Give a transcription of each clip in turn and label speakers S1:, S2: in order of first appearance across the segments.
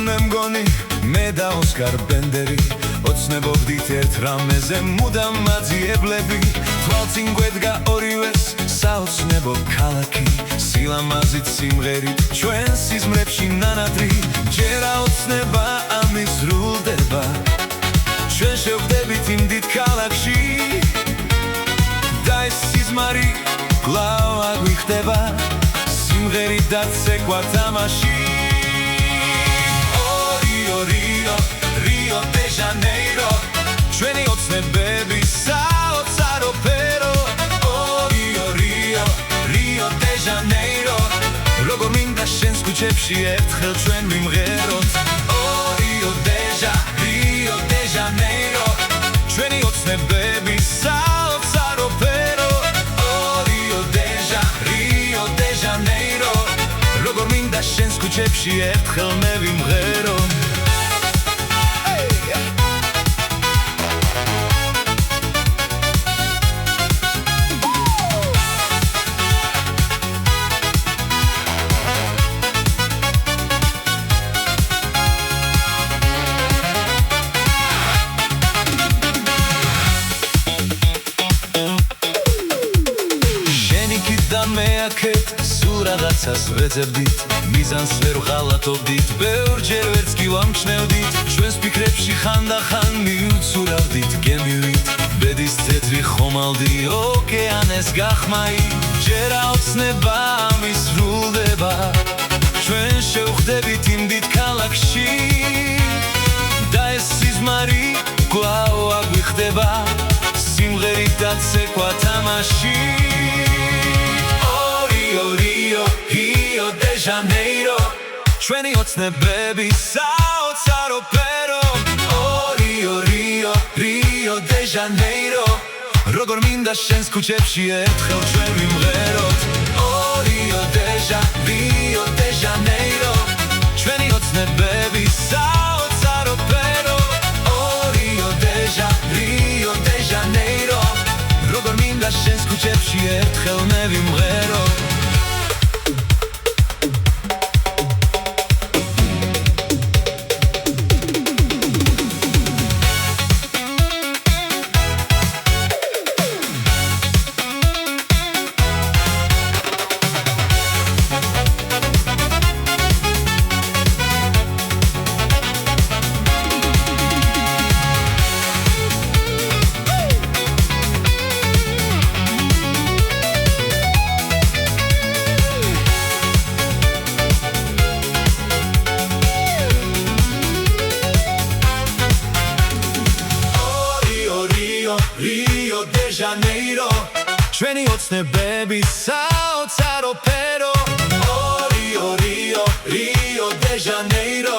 S1: მე მგონი მე და ოსკარ ბენდერი ოცნებობდით ერთ რამეზე მუდამ მაძიებლები თვალწინ გვედგა ორივეს საოცნებო ქალაქი სილამაზით სიმღერით ჩვენ სიზმრებში ნანადრი ჯერა ოცნება ამის სრულდება ჩვენ შევხვდებით იმ დიდ ქალაქში და ეს სიზმარი კვლავ აგვიხდება სიმღერით და ცეკვა თამაში Rio de Janeiro ჩვენი ოცნებები საოცარ ოპერო Rio de Janeiro როგორ მინდა შენს ქუჩებში ერთხელ ჩვენ ვიმღეროთ Rio de Janeiro ჩვენი ოცნებები საოცარ ოპერო Rio de Janeiro როგორ მინდა შენს ქუჩებში ერთხელ მე ვიმღერო მე აქეთ სულ რაღაცას ვეძებდით მიზანს ვერ ვღალატობდით ბევრჯერ ვერც კი ვამჩნევდით ჩვენს ფიქრებში ხანდახან მივცურავდით გემივით ბედის თეთრი ხომალდი ოკეანეს გახმაი ჯერა ოცნება ამის სრულდება ჩვენ შევხვდებით იმ დიდ ქალაქში და ეს სიზმარი კვლავ აგვიხდება სიმღერით და ცეკვა თამაში Rio de Janeiro ჩვენი ოცნებები საოცარ ოპერო Rio de Janeiro როგორ მინდა შენს ქუჩებში ერთხელ ჩვენ ვიმღეროთ Rio de Janeiro ჩვენი ოცნებები საოცარ ოპერო Rio de Janeiro როგორ მინდა შენს ქუჩებში ერთხელ მე ვიმღეროთ Rio de Janeiro ჩვენი ოცნებები საოცარ ოპერო Rio de Janeiro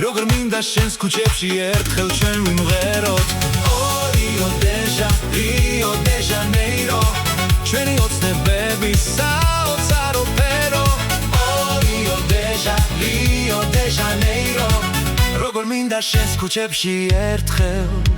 S1: როგორ მინდა შენს ქუჩებში ერთხელ ჩვენ ვიმღეროთ Rio de Janeiro ჩვენი ოცნებები საოცარ ოპერო Rio de Janeiro როგორ მინდა შენს ქუჩებში ერთხელ